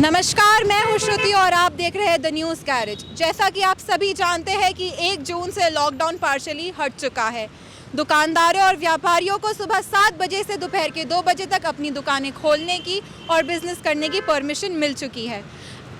नमस्कार, मैं हूं श्रुति और आप देख रहे हैं द न्यूज़ गैरेज। जैसा कि आप सभी जानते हैं कि 1 जून से लॉकडाउन पार्शली हट चुका है। दुकानदारों और व्यापारियों को सुबह 7 बजे से दोपहर के 2 बजे तक अपनी दुकानें खोलने की और बिजनेस करने की परमिशन मिल चुकी है।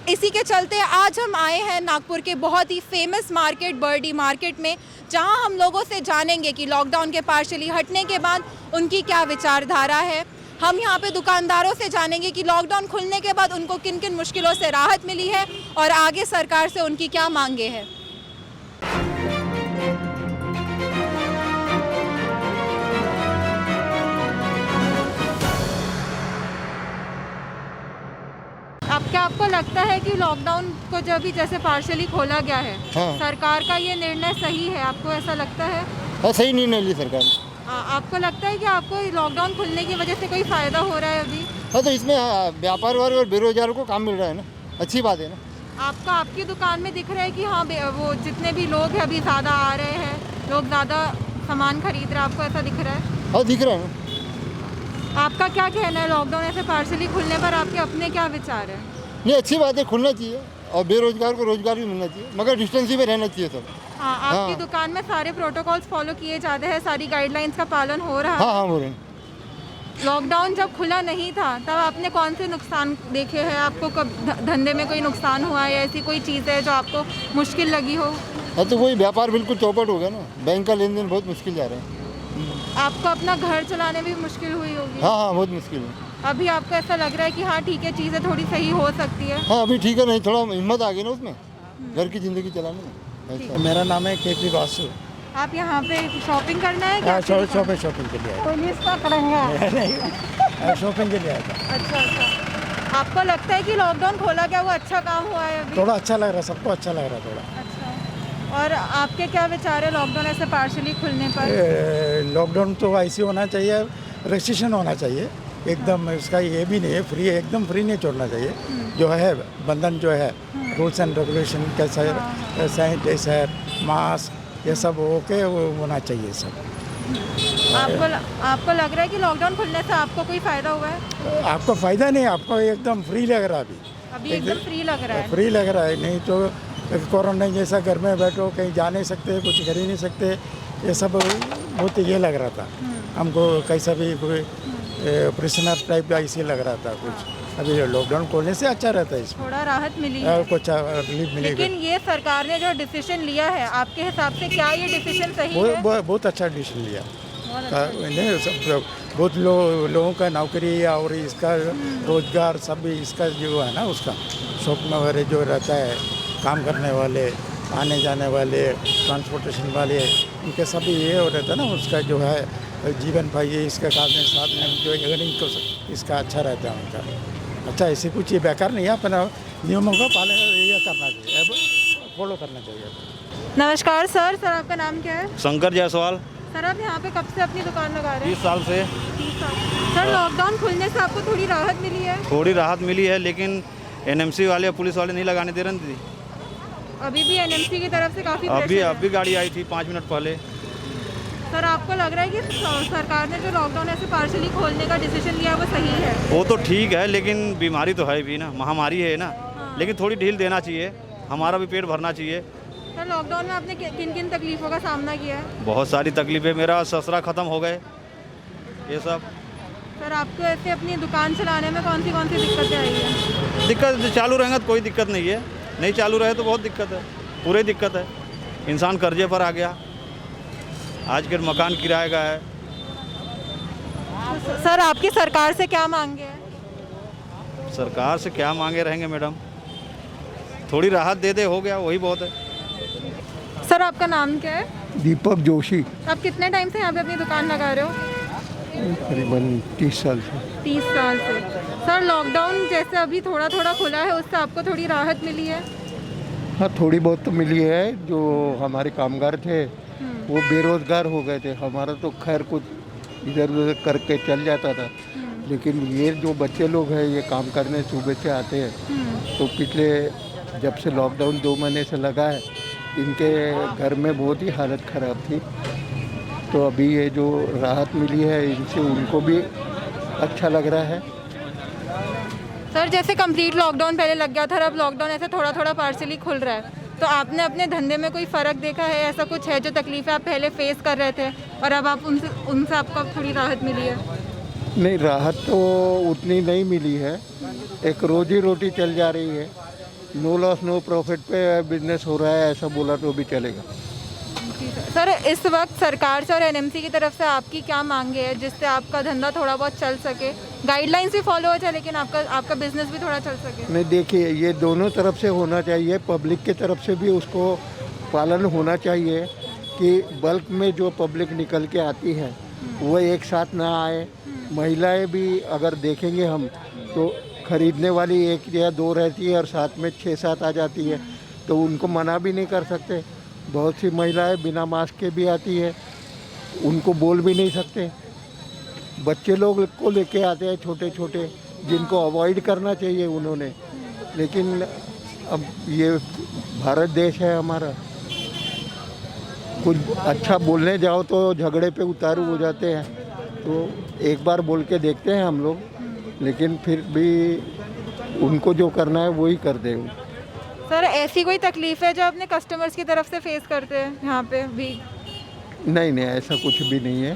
इसी के चलते आज हम आए हैं नागपुर के बहुत ही फेमस मार्केट बर्डी मार्केट में, जहां हम लोगों से जानेंगे कि लॉकडाउन के पार्शली हटने के बाद उनकी क्या विचारधारा है। हम यहाँ पे दुकानदारों से जानेंगे कि लॉकडाउन खुलने के बाद उनको किन किन मुश्किलों से राहत मिली है और आगे सरकार से उनकी क्या मांगे हैं। आपको लगता है कि लॉकडाउन को जब भी जैसे पार्शली खोला गया है, हाँ। सरकार का ये निर्णय सही है? आपको ऐसा लगता है? हाँ, सही निर्णय ली सरकार। आपको लगता है कि आपको लॉकडाउन खुलने की वजह से कोई फ़ायदा हो रहा है अभी? हाँ, तो इसमें व्यापार वर्ग और बेरोजगारों को काम मिल रहा है ना, अच्छी बात है ना। आपकी दुकान में दिख रहा है कि हाँ, वो जितने भी लोग हैं अभी ज़्यादा आ रहे हैं, लोग ज़्यादा सामान खरीद रहे हैं, आपको ऐसा दिख रहा है? हाँ, दिख रहा है ना। आपका क्या कहना है, लॉकडाउन ऐसे पार्शली खुलने पर आपके अपने क्या विचार हैं? नहीं, अच्छी बात है, खुलना चाहिए और बेरोजगार को रोजगार भी मिलना चाहिए, मगर डिस्टेंस में रहना चाहिए सब। हाँ, आपकी हाँ। दुकान में सारे प्रोटोकॉल्स फॉलो किए जाते हैं, सारी गाइडलाइंस का पालन हो रहा है? हाँ हाँ, हो रहे हैं। लॉकडाउन जब खुला नहीं था तब आपने कौन से नुकसान देखे हैं? आपको कब धंधे में कोई नुकसान हुआ है या ऐसी कोई चीज़ है जो आपको मुश्किल लगी हो? हाँ, तो वही व्यापार बिल्कुल चौपट हो गया ना, बैंक का लेन देन बहुत मुश्किल जा रहा है। आपको अपना घर चलाने में भी मुश्किल हुई होगी? हाँ हाँ, बहुत मुश्किल है। अभी आपको ऐसा लग रहा है कि हाँ ठीक है, चीज़ें थोड़ी सही हो सकती है? हाँ, अभी ठीक है, नहीं थोड़ा हिम्मत आ गई ना उसमें, घर की ज़िंदगी चलाने में। ऐसा। मेरा नाम है केपी वासु। आप यहाँ पे शॉपिंग करना है क्या? शॉपिंग के लिए आया पुलिस पकड़ेंगे। नहीं, शॉपिंग के लिए आया था। अच्छा। आपको लगता है कि लॉकडाउन खोला गया वो अच्छा काम हुआ है अभी? थोड़ा अच्छा लग रहा है, सबको अच्छा लग रहा है थोड़ा। अच्छा। और आपके क्या विचार है लॉकडाउन ऐसे पार्शली खुलने पर? लॉकडाउन तो ऐसे होना चाहिए, रेस्ट्रिक्शन होना चाहिए एकदम। इसका ये भी नहीं है फ्री, एकदम फ्री नहीं छोड़ना चाहिए। जो है बंधन जो है, रूल्स एंड रेगुलेशन कैसा है, सैनिटाइजर, मास्क, ये सब ओके होना चाहिए सब। आपको लग रहा है कि लॉकडाउन खुलने से आपको कोई फ़ायदा हुआ है? आपको फ़ायदा नहीं, आपको एकदम फ्री लग रहा है अभी एकदम फ्री लग रहा है? फ्री लग रहा है, नहीं तो कोरोना जैसा घर में बैठो, कहीं जा नहीं सकते, कुछ कर ही नहीं सकते, ये सब बहुत ये लग रहा था हमको, कैसा भी कोई प्रिजनर टाइप ऐसे लग रहा था कुछ। अभी लॉकडाउन खोलने से अच्छा रहता है, इसमें थोड़ा राहत मिली है, कुछ रिलीफ मिलेगा। लेकिन ये सरकार ने जो डिसीजन लिया है, आपके हिसाब से क्या ये डिसीजन सही है? बहुत अच्छा डिसीजन लिया। बहुत अच्छा। नहीं, सब बहुत लोगों का नौकरी और इसका रोजगार सब इसका जो है ना, उसका शॉप में वगैरह जो रहता है, काम करने वाले, आने जाने वाले, ट्रांसपोर्टेशन वाले, इनके सभी ये हो रहता है ना, उसका जो है जीवन पाइए, इसके साथ में जो अर्निंग को इसका अच्छा रहता है उनका। अच्छा, ऐसे कुछ ये बेकार नहीं है, अपना नियमों का पालन ये करना चाहिए, फॉलो करना चाहिए। नमस्कार सर, आपका नाम क्या है? शंकर जायसवाल। सर, आप यहाँ पे कब से अपनी दुकान लगा रहे हैं? 30 साल से। 30 साल। सर, लॉकडाउन खुलने से आपको थोड़ी राहत मिली है? थोड़ी राहत मिली है, लेकिन एनएमसी वाले, पुलिस वाले नहीं लगाने दे रहे थे। अभी भी एनएमसी की तरफ से काफ़ी अभी गाड़ी आई थी 5 मिनट पहले। सर, आपको लग रहा है कि सरकार ने जो लॉकडाउन ऐसे पार्शली खोलने का डिसीजन लिया वो सही है? वो तो ठीक है, लेकिन बीमारी तो है भी ना, महामारी है ना। लेकिन थोड़ी ढील देना चाहिए, हमारा भी पेट भरना चाहिए। सर, लॉकडाउन में आपने किन किन तकलीफ़ों का सामना किया है? बहुत सारी तकलीफें, मेरा ससुरा ख़त्म हो गए, ये सब। सर, आपको ऐसे अपनी दुकान चलाने में कौन सी दिक्कतें आई हैं? दिक्कत चालू रहेगा तो कोई दिक्कत नहीं है, नहीं चालू रहे तो बहुत दिक्कत है, पूरी दिक्कत है। इंसान कर्जे पर आ गया, आज के मकान किराए का है। सर, आपकी सरकार से क्या मांगे हैं? सरकार से क्या मांगे रहेंगे मैडम, थोड़ी राहत दे दे, हो गया वही बहुत है। सर, आपका नाम क्या है? दीपक जोशी। आप कितने टाइम से यहाँ पे अपनी दुकान लगा रहे हो? करीबन 30 साल से। 30 साल से। सर, लॉकडाउन जैसे अभी थोड़ा खुला है, उससे आपको थोड़ी राहत मिली है? हाँ, थोड़ी बहुत तो मिली है। जो हमारे कामगार थे वो बेरोजगार हो गए थे, हमारा तो खैर कुछ इधर उधर करके चल जाता था, लेकिन ये जो बच्चे लोग हैं ये काम करने सुबह से आते हैं, तो पिछले जब से लॉकडाउन 2 महीने से लगा है, इनके घर में बहुत ही हालत ख़राब थी। तो अभी ये जो राहत मिली है इनसे उनको भी अच्छा लग रहा है। सर जैसे कंप्लीट लॉकडाउन पहले लग गया था और अब लॉकडाउन ऐसे थोड़ा थोड़ा पार्शली खुल रहा है, तो आपने अपने धंधे में कोई फ़र्क देखा है? ऐसा कुछ है जो तकलीफ़ें आप पहले फेस कर रहे थे और अब आप उनसे आपको थोड़ी राहत मिली है? नहीं, राहत तो उतनी नहीं मिली है। एक रोजी रोटी चल जा रही है, नो लॉस नो प्रॉफिट पे बिजनेस हो रहा है, ऐसा बोला तो भी चलेगा। सर इस वक्त सरकार से और एनएमसी की तरफ से आपकी क्या मांगे है जिससे आपका धंधा थोड़ा बहुत चल सके? गाइडलाइंस भी फॉलो हो जाए लेकिन आपका बिजनेस भी थोड़ा चल सके। नहीं, देखिए, ये दोनों तरफ से होना चाहिए। पब्लिक की तरफ से भी उसको पालन होना चाहिए कि बल्क में जो पब्लिक निकल के आती है वो एक साथ ना आए। महिलाएं भी अगर देखेंगे हम तो खरीदने वाली एक या दो रहती है और साथ में 6-7 आ जाती है, तो उनको मना भी नहीं कर सकते। बहुत सी महिलाएं बिना मास्क के भी आती है, उनको बोल भी नहीं सकते। बच्चे लोग को लेके आते हैं छोटे छोटे, जिनको अवॉइड करना चाहिए उन्होंने। लेकिन अब ये भारत देश है हमारा, कुछ अच्छा बोलने जाओ तो झगड़े पे उतारू हो जाते हैं। तो एक बार बोल के देखते हैं हम लोग, लेकिन फिर भी उनको जो करना है वही कर दें। सर ऐसी कोई तकलीफ है जो अपने कस्टमर्स की तरफ से फेस करते हैं यहाँ पे भी? नहीं, ऐसा कुछ भी नहीं है।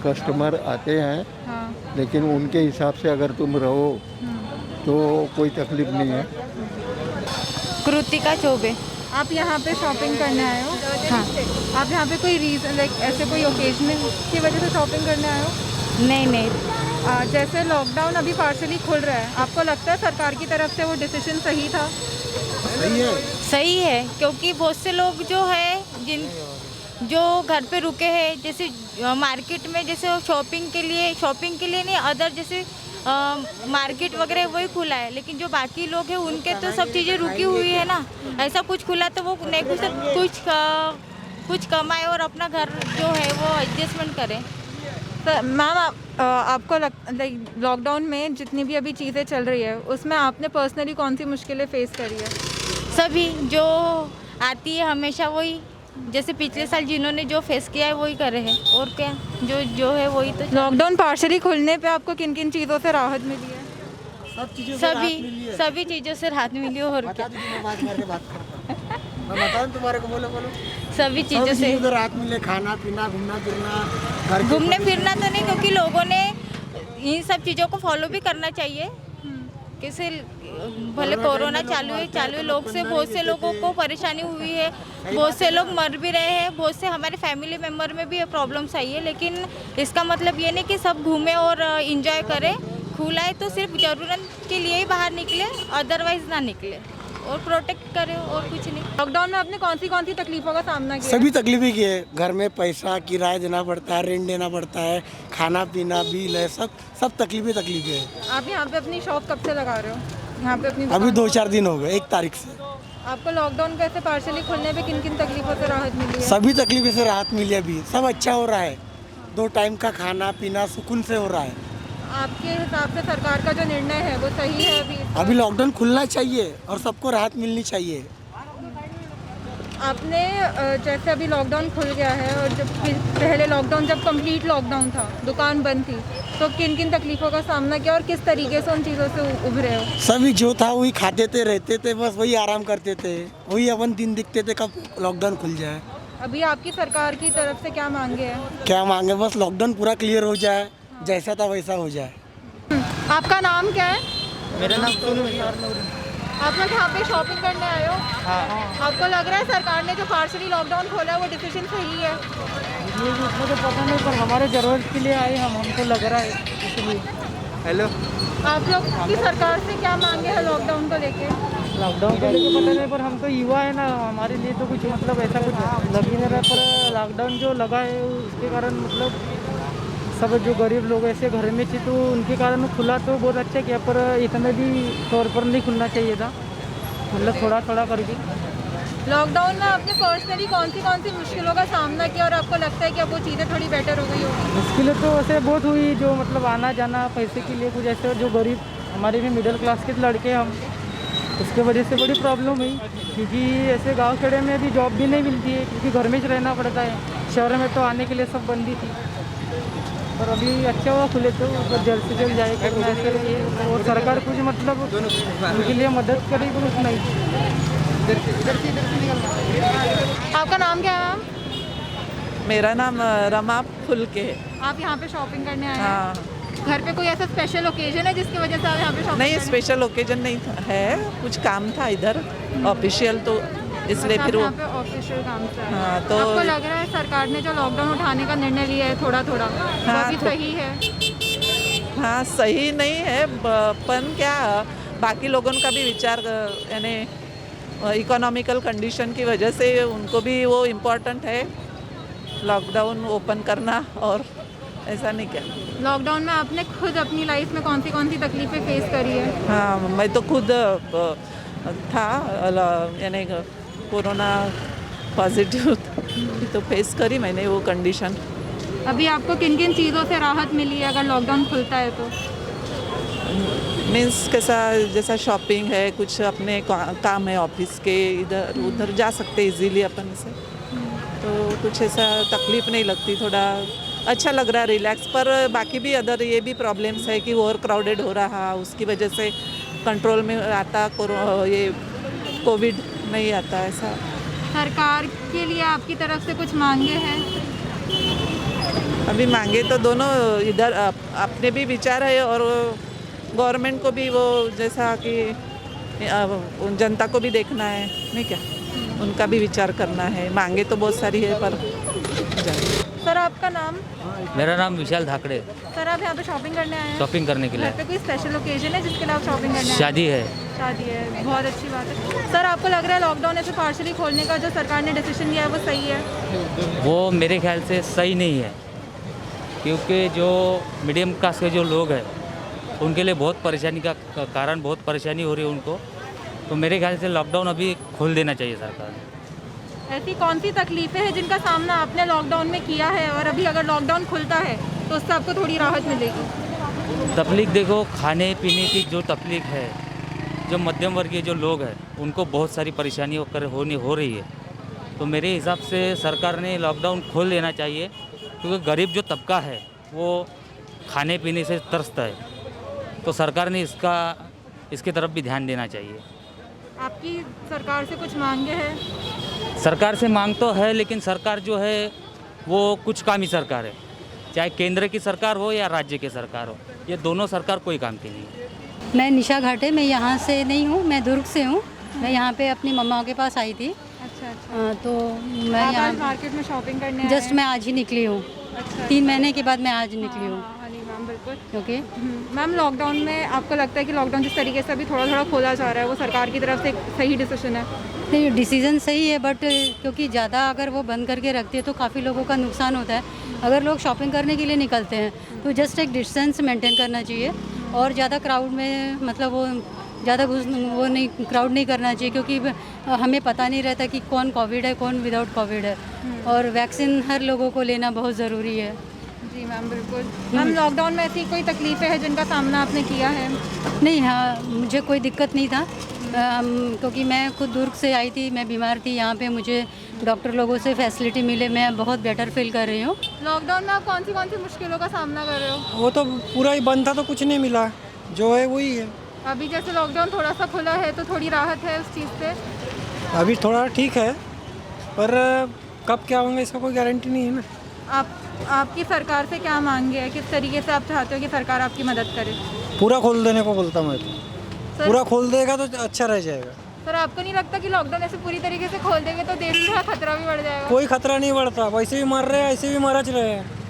कस्टमर आते हैं, हाँ। लेकिन उनके हिसाब से अगर तुम रहो तो कोई तकलीफ नहीं है। कृतिका चौबे। आप यहाँ पे शॉपिंग करने आए हो? हाँ। आप यहाँ पे कोई रीज़न लाइक ऐसे कोई ओकेजन की वजह से शॉपिंग करने आए हो? नहीं, जैसे लॉकडाउन अभी पार्शली खुल रहा है, आपको लगता है सरकार की तरफ से वो डिसीजन सही था? सही है, क्योंकि बहुत से लोग जो है जो घर पे रुके हैं, जैसे मार्केट में जैसे शॉपिंग के लिए नहीं, अदर जैसे मार्केट वगैरह वही खुला है, लेकिन जो बाकी लोग हैं उनके तो सब चीज़ें रुकी हुई है ना। ऐसा कुछ खुला तो वो नहीं कुछ कमाए और अपना घर जो है वो एडजस्टमेंट करें। तो मैम आपको लाइक लॉकडाउन में जितनी भी अभी चीज़ें चल रही है उसमें आपने पर्सनली कौन सी मुश्किलें फेस करी है? सभी जो आती है हमेशा वही, जैसे पिछले साल जिन्होंने जो फेस किया है वही करे हैं, और क्या जो है वही तो। लॉकडाउन पार्शली खुलने पे आपको किन किन चीज़ों से राहत मिली है? सभी चीज़ों से राहत मिली है, और क्या मैं बताऊं तुम्हारे को? बोलो सभी चीज़ों से राहत मिले। खाना पीना, घूमना फिरना, घूमने फिरना तो नहीं, क्योंकि लोगों ने इन सब चीज़ों को फॉलो भी करना चाहिए। कैसे भले कोरोना चालू है, लोग से बहुत से लोगों को परेशानी हुई है, बहुत से लोग मर भी रहे हैं, बहुत से हमारे फैमिली मेम्बर में भी प्रॉब्लम्स आई है, लेकिन इसका मतलब ये नहीं कि सब घूमें और इंजॉय करें। खुला है तो सिर्फ ज़रूरत के लिए ही बाहर निकले, अदरवाइज ना निकले, और प्रोटेक्ट करें और कुछ नहीं। लॉकडाउन में आपने कौन सी तकलीफों का सामना किया? सभी तकलीफें की है। घर में पैसा किराया देना पड़ता है, रेंट देना पड़ता है, खाना पीना बिल है, सब तकलीफें है। आप यहाँ पे अपनी शॉप कब से लगा रहे हो? यहाँ पे अपनी अभी 2-4 दिन हो गए, 1 तारीख से। आपको लॉकडाउन कैसे पार्शली खुलने पे किन किन तकलीफों से राहत मिली है? सभी तकलीफों से राहत मिली है। अभी सब अच्छा हो रहा है, 2 टाइम का खाना पीना सुकून से हो रहा है। आपके हिसाब से सरकार का जो निर्णय है वो सही है? अभी लॉकडाउन खुलना चाहिए और सबको राहत मिलनी चाहिए। आपने जैसे अभी लॉकडाउन खुल गया है और जब पहले लॉकडाउन जब कंप्लीट लॉकडाउन था, दुकान बंद थी, तो किन किन तकलीफों का सामना किया और किस तरीके से उन चीज़ों से उभरे हो? सभी जो था वही खाते थे, रहते थे, बस वही आराम करते थे, वही अपन दिन दिखते थे कब लॉकडाउन खुल जाए। अभी आपकी सरकार की तरफ से क्या मांगे हैं? क्या मांगे? बस लॉकडाउन पूरा क्लियर हो जाए, जैसा था वैसा हो जाए। आपका नाम क्या है? मेरा नाम सोनू। आप लोग यहाँ पे शॉपिंग करने आए हो? हाँ। आपको लग रहा है सरकार ने जो पार्शली लॉकडाउन खोला है वो डिसीजन सही है? ये मुझे तो पता नहीं, पर हमारे ज़रूरत के लिए आए हमको लग रहा है इसलिए। हेलो, आप लोग की सरकार से क्या मांगे हैं लॉकडाउन को लेके? लॉकडाउन को लेके पता नहीं, पर हम तो युवा है ना, हमारे लिए तो कुछ मतलब ऐसा कुछ लग ही नहीं रहा। पर लॉकडाउन जो लगा है उसके कारण मतलब सब जो गरीब लोग ऐसे घर में थे तो उनके कारण खुला तो बहुत अच्छा किया, पर इतना भी तौर पर नहीं खुलना चाहिए था, मतलब थोड़ा थोड़ा करके। लॉकडाउन में आपने पर्सनली कौन सी मुश्किलों का सामना किया और आपको लगता है कि अब वो चीज़ें थोड़ी बेटर हो गई होगी? मुश्किलें तो ऐसे बहुत हुई, जो मतलब आना जाना पैसे के लिए कुछ ऐसे, जो गरीब हमारे भी मिडिल क्लास के लड़के हम, उसके वजह से बड़ी प्रॉब्लम हुई, क्योंकि ऐसे गांव खेड़े में भी जॉब भी नहीं मिलती है, क्योंकि घर में ही रहना पड़ता है। शहर में तो आने के लिए सब बंदी थी। और अभी अच्छा हुआ खुले तो जल्द से जल्द जाए करना चाहिए और सरकार कुछ मतलब उनके लिए मदद करे कुछ नहीं। आपका नाम क्या है मैम? मेरा नाम रमा फुलके है। आप यहाँ पे शॉपिंग करने आए हाँ, हैं? घर पे कोई ऐसा स्पेशल ओकेजन है जिसकी वजह से आप यहाँ पे शॉपिंग नहीं स्पेशल ओकेजन नहीं है, कुछ काम था इधर ऑफिशियल, तो इसलिए फिर वो यहाँ पे ऑफिशियल काम से आए हैं। हाँ, तो आपको लग रहा है सरकार ने जो लॉकडाउन उठाने का निर्णय लिया है थोड़ा थोड़ा हाँ, वो भी तो- सही है? हाँ सही नहीं है, पण क्या बाकी लोगों का भी विचार, यानी इकोनॉमिकल कंडीशन की वजह से उनको भी वो इम्पोर्टेंट है लॉकडाउन ओपन करना, और ऐसा नहीं क्या। लॉकडाउन में आपने खुद अपनी लाइफ में कौन सी तकलीफें फेस करी है? हाँ, मैं तो खुद था, यानी कोरोना पॉजिटिव तो फेस करी मैंने वो कंडीशन। अभी आपको किन किन चीज़ों से राहत मिली है अगर लॉकडाउन खुलता है तो? मीन्स कैसा, जैसा शॉपिंग है, कुछ अपने काम है ऑफिस के, इधर उधर जा सकते इजीली अपन से, तो कुछ ऐसा तकलीफ नहीं लगती, थोड़ा अच्छा लग रहा है, रिलैक्स। पर बाकी भी अदर ये भी प्रॉब्लम्स है कि ओवर क्राउडेड हो रहा, उसकी वजह से कंट्रोल में आता, ये कोविड नहीं आता ऐसा। सरकार के लिए आपकी तरफ से कुछ मांगे हैं? अभी मांगे तो दोनों इधर अपने भी विचार है, और गवर्नमेंट को भी वो जैसा कि उन जनता को भी देखना है, नहीं क्या, उनका भी विचार करना है। मांगे तो बहुत सारी है, पर सर आपका नाम? मेरा नाम विशाल धाकड़े। सर आप यहाँ पे शॉपिंग करने आए हैं? शॉपिंग करने के घर लिए पे कोई स्पेशल ओकेजन है जिसके लिए आप शॉपिंग करने आए हैं? शादी है। शादी है, बहुत अच्छी बात है। सर आपको लग रहा है लॉकडाउन ऐसे पार्शली खोलने का जो सरकार ने डिसीजन लिया है वो सही है? वो मेरे ख्याल से सही नहीं है, क्योंकि जो मीडियम क्लास के जो लोग हैं उनके लिए बहुत परेशानी का कारण, बहुत परेशानी हो रही है उनको, तो मेरे ख्याल से लॉकडाउन अभी खोल देना चाहिए सरकार ने। ऐसी कौन सी तकलीफें हैं जिनका सामना आपने लॉकडाउन में किया है और अभी अगर लॉकडाउन खुलता है तो उससे आपको थोड़ी राहत मिलेगी? तकलीफ देखो, खाने पीने की जो तकलीफ है, जो मध्यम वर्गीय जो लोग हैं उनको बहुत सारी परेशानियों हो रही है, तो मेरे हिसाब से सरकार ने लॉकडाउन खोल देना चाहिए, क्योंकि गरीब जो तबका है वो खाने पीने से तरसता है, तो सरकार ने इसके तरफ भी ध्यान देना चाहिए। आपकी सरकार से कुछ मांगे हैं? सरकार से मांग तो है, लेकिन सरकार जो है वो कुछ कामी सरकार है, चाहे केंद्र की सरकार हो या राज्य की सरकार हो, ये दोनों सरकार कोई काम की नहीं है। मैं निशा घाटे, मैं यहाँ से नहीं हूँ, मैं दुर्ग से हूँ। मैं यहाँ पे अपनी मम्मा के पास आई थी। अच्छा। तो मैं आप यहाँ आज मार्केट में शॉपिंग करने आए जस्ट हैं? मैं आज ही निकली हूँ। अच्छा। 3 महीने के बाद मैं आज निकली हूँ। हाँ नहीं मैम, बिल्कुल। ओके। मैम लॉकडाउन में आपको लगता है कि लॉकडाउन जिस तरीके से अभी थोड़ा थोड़ा खोला जा रहा है वो सरकार की तरफ से एक सही डिसीजन है? नहीं, डिसीज़न सही है, बट क्योंकि ज़्यादा अगर वो बंद करके रखती है तो काफ़ी लोगों का नुकसान होता है। अगर लोग शॉपिंग करने के लिए निकलते हैं तो जस्ट एक डिस्टेंस मेंटेन करना चाहिए, और ज़्यादा क्राउड में मतलब वो ज़्यादा वो नहीं, क्राउड नहीं करना चाहिए, क्योंकि हमें पता नहीं रहता कि कौन कोविड है कौन विदाउट कोविड है, और वैक्सीन हर लोगों को लेना बहुत ज़रूरी है। जी मैम, बिल्कुल। मैम लॉकडाउन में ऐसी कोई तकलीफें हैं जिनका सामना आपने किया है? नहीं, हाँ मुझे कोई दिक्कत नहीं था, क्योंकि मैं खुद दुर्ग से आई थी, मैं बीमार थी। यहाँ पे मुझे डॉक्टर लोगों से फैसिलिटी मिले, मैं बहुत बेटर फील कर रही हूँ। लॉकडाउन में आप कौन सी मुश्किलों का सामना कर रहे हो? वो तो पूरा ही बंद था तो कुछ नहीं मिला, जो है वही है। अभी जैसे लॉकडाउन थोड़ा सा खुला है तो थोड़ी राहत है उस चीज़ से? अभी थोड़ा ठीक है, पर कब क्या होगा इसका कोई गारंटी नहीं है ना। आपकी सरकार से क्या मांगे है? किस तरीके से आप चाहते हो कि सरकार आपकी मदद करे? पूरा खोल देने को बोलता मैं तो, सर, पूरा खोल देगा तो अच्छा रह जाएगा। सर आपको नहीं लगता कि लॉकडाउन ऐसे पूरी तरीके से खोल देंगे तो देश में खतरा भी बढ़ जाएगा? कोई खतरा नहीं बढ़ता, वैसे भी मार रहे हैं ऐसे भी मारा चल रहे हैं।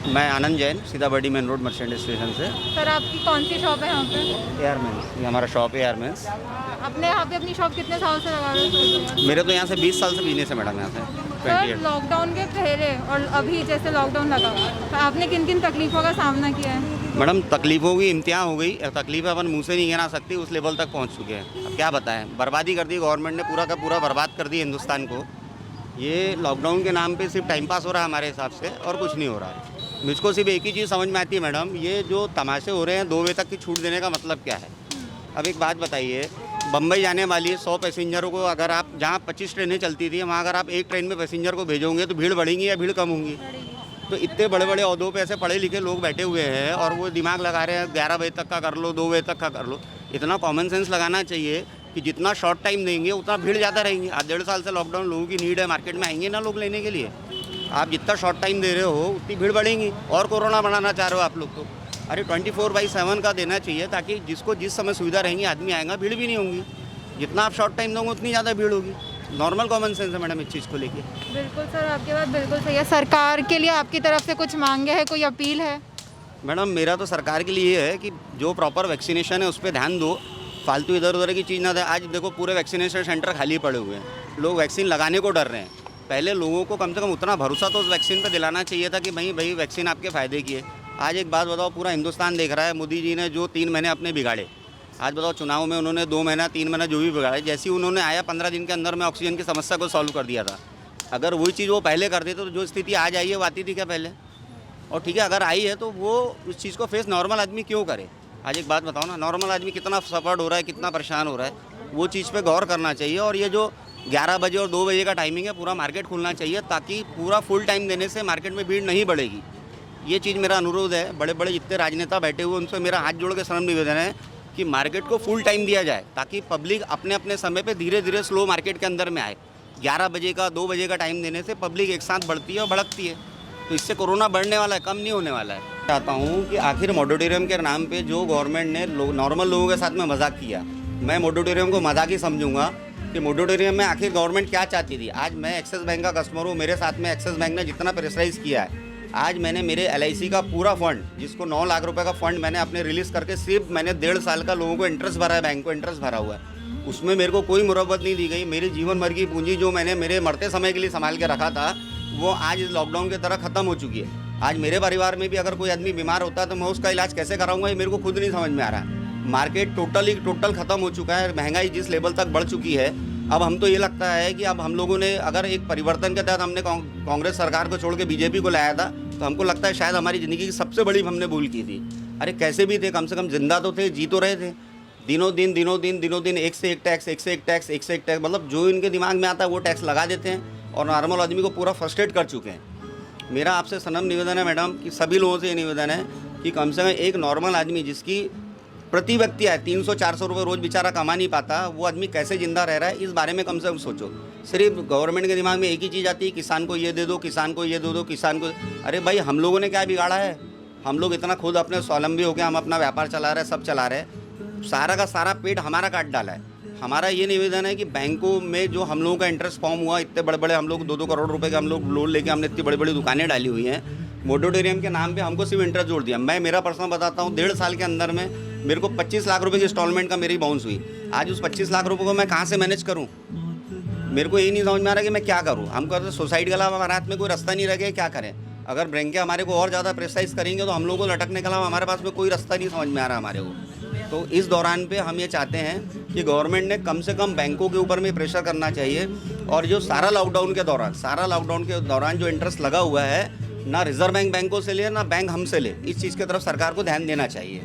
मैं Anand Jain, Sitabardi main road merchant station से। सर आपकी कौन सी शॉप है यहाँ पे? एयरमेंस, ये हमारा शॉप है एयरमेंस। अपने यहाँ पे अपनी शॉप कितने साल से लगा रहे हो? मेरे तो यहाँ से 20 साल से बिजनेस है मैडम, यहाँ से सर 28। लॉकडाउन के पहले और अभी जैसे लॉकडाउन लगा तो आपने किन किन तकलीफों का सामना किया है? मैडम तकलीफों की इम्तिहान हो गई, तकलीफें अपन मुँह से नहीं गिना सकती, उस लेवल तक पहुँच चुके हैं। अब क्या बताएं, बर्बादी कर दी गवर्नमेंट ने, पूरा का पूरा बर्बाद कर दी हिंदुस्तान को। ये लॉकडाउन के नाम पे सिर्फ टाइम पास हो रहा है हमारे हिसाब से, और कुछ नहीं हो रहा है। मुझको सिर्फ एक ही चीज़ समझ में आती है मैडम, ये जो तमाशे हो रहे हैं 2 बजे तक की छूट देने का मतलब क्या है? अब एक बात बताइए, बम्बई जाने वाली 100 पैसेंजरों को अगर आप, जहाँ 25 ट्रेनें चलती थी, वहाँ अगर आप एक ट्रेन में पैसेंजर को भेजोगे तो भीड़ बढ़ेगी या भीड़ कम होंगी? तो इतने बड़े बड़े अहदों पे ऐसे पढ़े लिखे लोग बैठे हुए हैं और वो दिमाग लगा रहे हैं 11 बजे तक का कर लो, 2 बजे तक का कर लो। इतना कॉमन सेंस लगाना चाहिए कि जितना शॉर्ट टाइम देंगे उतना भीड़ ज़्यादा रहेंगी। आज 1.5 साल से लॉकडाउन, लोगों की नीड है, मार्केट में आएंगे ना लोग लेने के लिए। आप जितना शॉर्ट टाइम दे रहे हो उतनी भीड़ बढ़ेंगी और कोरोना बनाना चाह रहे हो आप लोग। तो अरे 24/7 का देना चाहिए ताकि जिसको जिस समय सुविधा रहेंगी आदमी आएगा, भीड़ भी नहीं होगी। जितना आप शॉर्ट टाइम दोगे उतनी ज़्यादा भीड़ होगी। नॉर्मल कॉमन सेंस है मैडम इस चीज़ को लेके। बिल्कुल सर, आपकी बात बिल्कुल सही है। सरकार के लिए आपकी तरफ से कुछ मांगे है, कोई अपील है? मैडम मेरा तो सरकार के लिए ये है कि जो प्रॉपर वैक्सीनेशन है उस पर ध्यान दो, फालतू इधर उधर की चीज़ ना दे। आज देखो पूरे वैक्सीनेशन सेंटर खाली पड़े हुए हैं, लोग वैक्सीन लगाने को डर रहे हैं। पहले लोगों को कम से कम उतना भरोसा तो उस वैक्सीन पर दिलाना चाहिए था कि भाई वैक्सीन आपके फ़ायदे की है। आज एक बात बताओ, पूरा हिंदुस्तान देख रहा है, मोदी जी ने जो 3 महीने अपने बिगाड़े, आज बताओ चुनाव में उन्होंने 2 महीना 3 महीना जो भी बिगाड़े, जैसे ही उन्होंने आया 15 दिन के अंदर में ऑक्सीजन की समस्या को सॉल्व कर दिया था। अगर वही चीज़ वो पहले कर देते तो जो स्थिति आज आई है वो आती थी क्या पहले? और ठीक है, अगर आई है तो वो उस चीज़ को फेस नॉर्मल आदमी क्यों करे? आज एक बात बताओ ना, नॉर्मल आदमी कितना सफर्ड हो रहा है, कितना परेशान हो रहा है, वो चीज़ पे गौर करना चाहिए। और ये जो 11 बजे और 2 बजे का टाइमिंग है, पूरा मार्केट खुलना चाहिए ताकि पूरा फुल टाइम देने से मार्केट में भीड़ नहीं बढ़ेगी। ये चीज़ मेरा अनुरोध है। बड़े बड़े जितने राजनेता बैठे हुए उनसे मेरा हाथ जोड़ के शरण निवेदन है कि मार्केट को फुल टाइम दिया जाए ताकि पब्लिक अपने अपने समय पे धीरे धीरे स्लो मार्केट के अंदर में आए। 11 बजे का 2 बजे का टाइम देने से पब्लिक एक साथ बढ़ती है और भड़कती है, तो इससे कोरोना बढ़ने वाला है, कम नहीं होने वाला है। चाहता हूँ कि आखिर मोरेटोरियम के नाम पे जो गवर्नमेंट ने नॉर्मल लोगों के साथ में मजाक किया, मैं मोरेटोरियम को मजाक ही समझूंगा कि मोरेटोरियम में आखिर गवर्नमेंट क्या चाहती थी। आज मैं एक्सिस बैंक का कस्टमर हूँ, मेरे साथ में एक्सिस बैंक ने जितना प्रेशराइज किया है, आज मैंने मेरे LIC का पूरा फंड, जिसको 9 लाख रुपए का फंड मैंने अपने रिलीज़ करके सिर्फ मैंने 1.5 साल का लोगों को इंटरेस्ट भरा है, बैंक को इंटरेस्ट भरा हुआ है। उसमें मेरे को कोई मुरब्बत नहीं दी गई। मेरी जीवन भर की पूंजी जो मैंने मेरे मरते समय के लिए संभाल के रखा था, वो आज इस लॉकडाउन की तरह ख़त्म हो चुकी है। आज मेरे परिवार में भी अगर कोई आदमी बीमार होता है तो मैं उसका इलाज कैसे कराऊंगा, ये मेरे को खुद नहीं समझ में आ रहा है। मार्केट टोटल ख़त्म हो चुका है, महंगाई जिस लेवल तक बढ़ चुकी है। अब हम तो ये लगता है कि अब हम लोगों ने अगर एक परिवर्तन के तहत हमने कांग्रेस सरकार को छोड़ के BJP को लाया था, तो हमको लगता है शायद हमारी ज़िंदगी की सबसे बड़ी हमने भूल की थी। अरे कैसे भी थे, कम से कम जिंदा तो थे, जी तो रहे थे। दिनों दिन एक से एक टैक्स, मतलब जो इनके दिमाग में आता है वो टैक्स लगा देते हैं और नॉर्मल आदमी को पूरा फ्रस्ट्रेट कर चुके हैं। मेरा आपसे सनम निवेदन है मैडम, कि सभी लोगों से ये निवेदन है कि कम से कम एक नॉर्मल आदमी जिसकी प्रति व्यक्ति है 300-400 रुपये रोज़ बेचारा कमा नहीं पाता, वो आदमी कैसे ज़िंदा रह रहा है, इस बारे में कम से कम सोचो। सिर्फ गवर्नमेंट के दिमाग में एक ही चीज़ आती है, किसान को ये दे दो, किसान को ये दे दो, किसान को। अरे भाई, हम लोगों ने क्या बिगाड़ा है? हम लोग इतना खुद अपने स्वावलंबी होकर हम अपना व्यापार चला रहे हैं, सब चला रहे हैं, सारा का सारा पेट हमारा काट डाला है। हमारा ये निवेदन है कि बैंकों में जो हम लोगों का इंटरेस्ट फॉर्म हुआ, इतने बड़े बड़े हम लोग 2-2 करोड़ रुपए का हम लोग लोन लेके हमने इतनी बड़ी बड़ी दुकानें डाली हुई हैं, मोरेटोरियम के नाम पे हमको सिर्फ इंटरेस्ट जोड़ दिया। मैं मेरा पर्सनल बताता हूँ, 1.5 साल के अंदर में मेरे को 25 लाख रुपए की इंस्टॉलमेंट का मेरी बाउंस हुई। आज उस 25 लाख रुपए को मैं कहाँ से मैनेज करूँ? मेरे को यही नहीं समझ में आ रहा कि मैं क्या करूँ। हम कहते सोसाइटी के अलावा हमारे हाथ में कोई रास्ता नहीं रह गया, क्या करें? अगर बैंकें हमारे को और ज़्यादा प्रेशराइज करेंगे तो हम लोगों को लटकने के अलावा हमारे पास में कोई रास्ता नहीं समझ में आ रहा हमारे को। तो इस दौरान पे हम ये चाहते हैं कि गवर्नमेंट ने कम से कम बैंकों के ऊपर में प्रेशर करना चाहिए, और जो सारा लॉकडाउन के दौरान जो इंटरेस्ट लगा हुआ है, ना रिजर्व बैंक बैंकों से ले, ना बैंक हमसे ले, इस चीज़ की तरफ सरकार को ध्यान देना चाहिए।